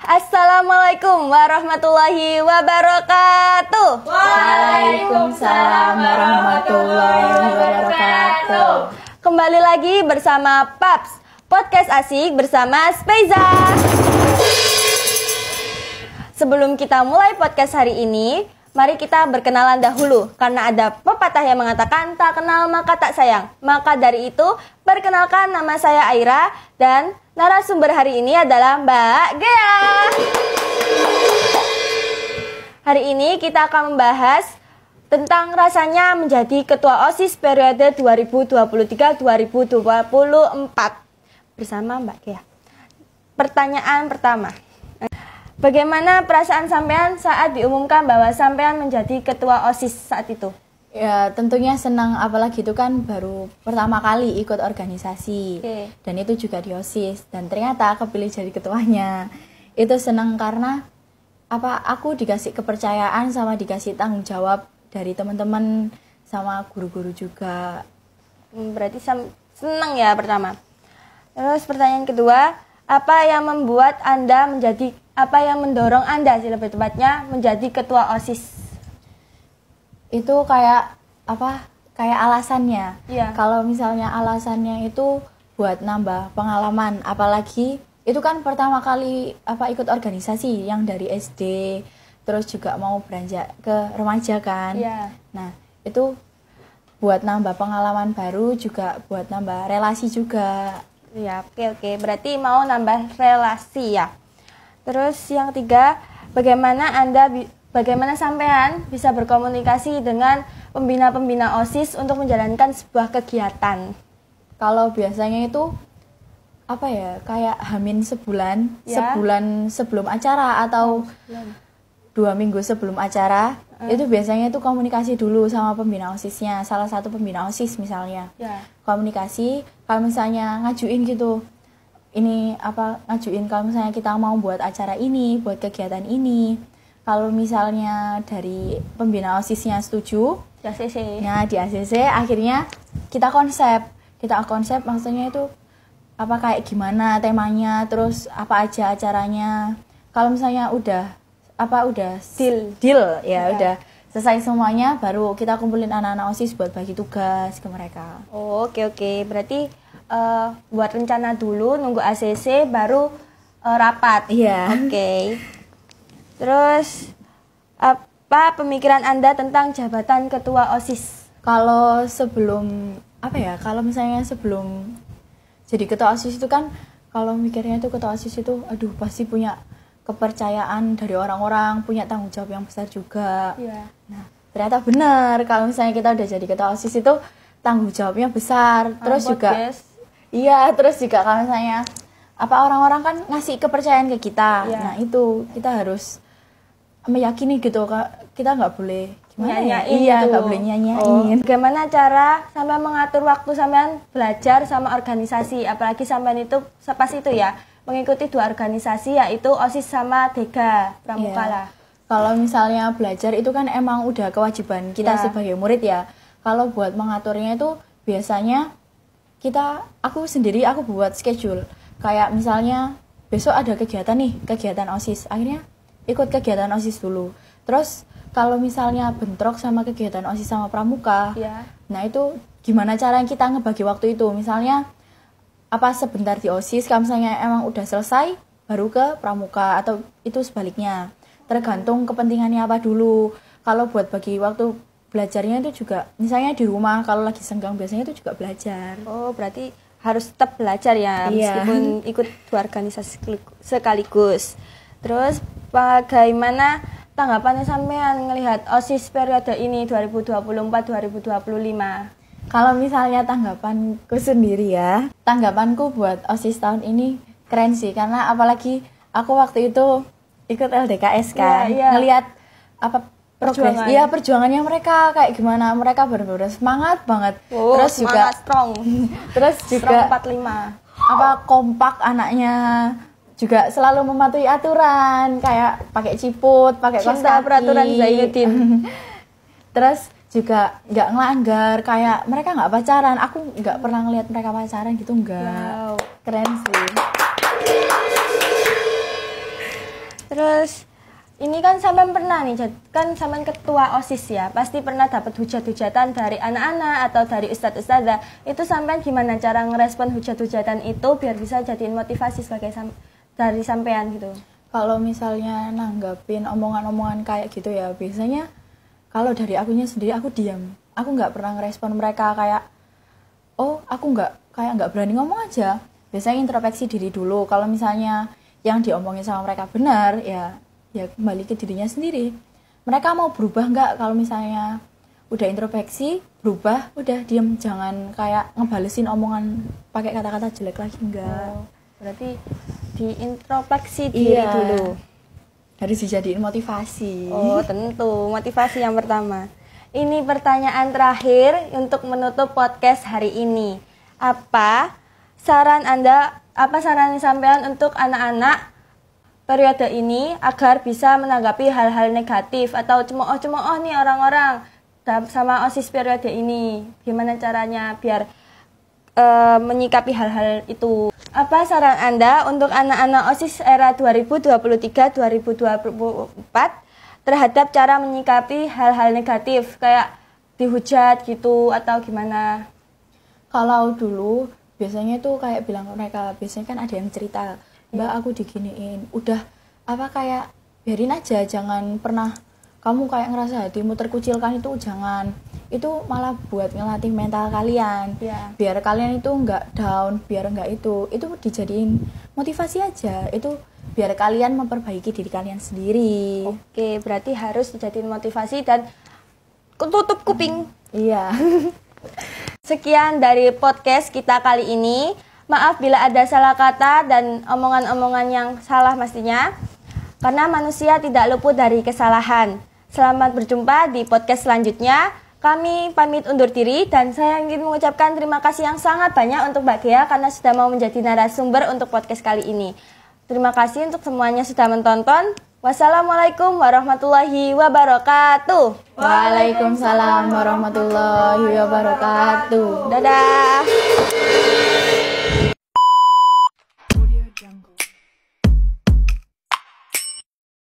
Assalamualaikum warahmatullahi wabarakatuh. Waalaikumsalam warahmatullahi wabarakatuh. Kembali lagi bersama Paps, podcast asik bersama Speza. Sebelum kita mulai podcast hari ini, mari kita berkenalan dahulu. Karena ada pepatah yang mengatakan tak kenal maka tak sayang. Maka dari itu, perkenalkan, nama saya Aira dan narasumber hari ini adalah Mbak Gea. Hari ini kita akan membahas tentang rasanya menjadi Ketua OSIS periode 2023-2024 bersama Mbak Gea. Pertanyaan pertama, bagaimana perasaan sampean saat diumumkan bahwa sampean menjadi Ketua OSIS saat itu? Ya tentunya senang, apalagi itu kan baru pertama kali ikut organisasi. Dan itu juga di OSIS, dan ternyata kepilih jadi ketuanya. Itu senang karena aku dikasih kepercayaan sama dikasih tanggung jawab dari teman-teman sama guru-guru juga. Berarti senang ya pertama. Terus pertanyaan kedua, apa yang mendorong Anda sih lebih tepatnya menjadi Ketua OSIS? Itu kayak alasannya. Iya. Kalau misalnya alasannya itu buat nambah pengalaman, apalagi itu kan pertama kali ikut organisasi yang dari SD, terus juga mau beranjak ke remaja kan. Iya. Nah, itu buat nambah pengalaman baru, juga buat nambah relasi juga. Ya, oke. Berarti mau nambah relasi ya. Terus yang ketiga, bagaimana sampean bisa berkomunikasi dengan pembina-pembina OSIS untuk menjalankan sebuah kegiatan? Kalau biasanya itu kayak hamin sebulan, sebulan sebelum acara atau 2 minggu sebelum acara, itu biasanya itu komunikasi dulu sama pembina OSISnya, salah satu pembina OSIS misalnya. Komunikasi, kalau misalnya ngajuin gitu, ngajuin kalau misalnya kita mau buat acara ini, buat kegiatan ini. Kalau misalnya dari pembina OSISnya setuju, di ACC. Nah, di ACC akhirnya kita konsep maksudnya itu kayak gimana temanya, terus apa aja acaranya. Kalau misalnya udah deal ya, udah selesai semuanya, baru kita kumpulin anak-anak OSIS buat bagi tugas ke mereka. Oke. Berarti buat rencana dulu, nunggu ACC baru rapat. Iya. Oke. Terus apa pemikiran Anda tentang jabatan Ketua OSIS? Kalau misalnya sebelum jadi Ketua OSIS itu kan, kalau mikirnya itu Ketua OSIS itu pasti punya kepercayaan dari orang-orang, punya tanggung jawab yang besar juga. Iya. Nah, ternyata benar, kalau misalnya kita udah jadi Ketua OSIS itu tanggung jawabnya besar. Terus juga kalau misalnya orang-orang kan ngasih kepercayaan ke kita. Nah, itu kita harus meyakini gitu, kita nggak boleh nggak boleh nyanyain. Bagaimana cara sampai mengatur waktu sampean belajar sama organisasi, apalagi sampean itu pas itu ya mengikuti 2 organisasi, yaitu OSIS sama Dega Pramuka lah. Kalau misalnya belajar itu kan emang udah kewajiban kita sebagai murid ya. Kalau buat mengaturnya itu biasanya aku buat schedule. Kayak misalnya besok ada kegiatan OSIS, akhirnya ikut kegiatan OSIS dulu. Terus kalau misalnya bentrok sama kegiatan OSIS sama Pramuka, nah itu gimana cara kita ngebagi waktu itu? Misalnya sebentar di OSIS, kalau misalnya emang udah selesai baru ke Pramuka, atau itu sebaliknya. Tergantung kepentingannya apa dulu. Kalau buat bagi waktu belajarnya itu juga, misalnya di rumah kalau lagi senggang biasanya itu juga belajar. Oh, berarti harus tetap belajar ya, meskipun ikut 2 organisasi sekaligus. Terus bagaimana tanggapannya sampean ngelihat OSIS periode ini 2024-2025? Kalau misalnya tanggapanku sendiri ya, tanggapanku buat OSIS tahun ini keren sih, karena apalagi aku waktu itu ikut LDKS kan, ngelihat perjuangannya mereka kayak gimana, mereka benar-benar semangat banget. Terus juga strong. Terus juga 45. Kompak anaknya, juga selalu mematuhi aturan, kayak pakai ciput, pakai kaos kaki. Peraturan Zainuddin. Terus juga nggak ngelanggar, kayak mereka nggak pacaran. Aku nggak pernah ngeliat mereka pacaran gitu, nggak. Wow. Keren sih. Terus ini kan sampean pernah nih, kan sampean ketua OSIS ya, pasti pernah dapat hujat-hujatan dari anak-anak atau dari ustadz-ustadzah. Itu sampean gimana cara ngerespon hujat-hujatan itu biar bisa jadiin motivasi sebagai dari sampean gitu? Kalau misalnya nanggapin omongan-omongan kayak gitu ya, biasanya kalau dari akunya sendiri aku diam. Aku nggak pernah ngerespon mereka kayak, oh aku nggak berani ngomong aja. Biasanya introspeksi diri dulu. Kalau misalnya yang diomongin sama mereka benar, ya kembali ke dirinya sendiri. Mereka mau berubah nggak? Kalau misalnya udah introspeksi, berubah, udah diem, jangan kayak ngebalesin omongan pakai kata-kata jelek lagi, enggak. Berarti diintrospeksi diri dulu. Harus dijadiin motivasi. Oh, tentu, motivasi yang pertama. Ini pertanyaan terakhir untuk menutup podcast hari ini. Apa saran sampean untuk anak-anak periode ini agar bisa menanggapi hal-hal negatif atau cemooh-cemooh nih orang-orang sama OSIS periode ini? Gimana caranya biar menyikapi hal-hal itu? Apa saran Anda untuk anak-anak OSIS era 2023-2024 terhadap cara menyikapi hal-hal negatif kayak dihujat gitu atau gimana? Kalau dulu biasanya tuh kayak bilang ke mereka, biasanya kan ada yang cerita, Mbak aku diginiin, udah kayak biarin aja, jangan pernah kamu kayak ngerasa hatimu terkucilkan, itu jangan, itu malah buat ngelatih mental kalian, biar kalian itu nggak down, biar nggak itu dijadiin motivasi aja, itu biar kalian memperbaiki diri kalian sendiri. Oke, berarti harus dijadiin motivasi dan tutup kuping. Iya. Sekian dari podcast kita kali ini. Maaf bila ada salah kata dan omongan-omongan yang salah pastinya, karena manusia tidak luput dari kesalahan. Selamat berjumpa di podcast selanjutnya. Kami pamit undur diri dan saya ingin mengucapkan terima kasih yang sangat banyak untuk Mbak Gea karena sudah mau menjadi narasumber untuk podcast kali ini. Terima kasih untuk semuanya sudah menonton. Wassalamualaikum warahmatullahi wabarakatuh. Waalaikumsalam warahmatullahi wabarakatuh. Dadah.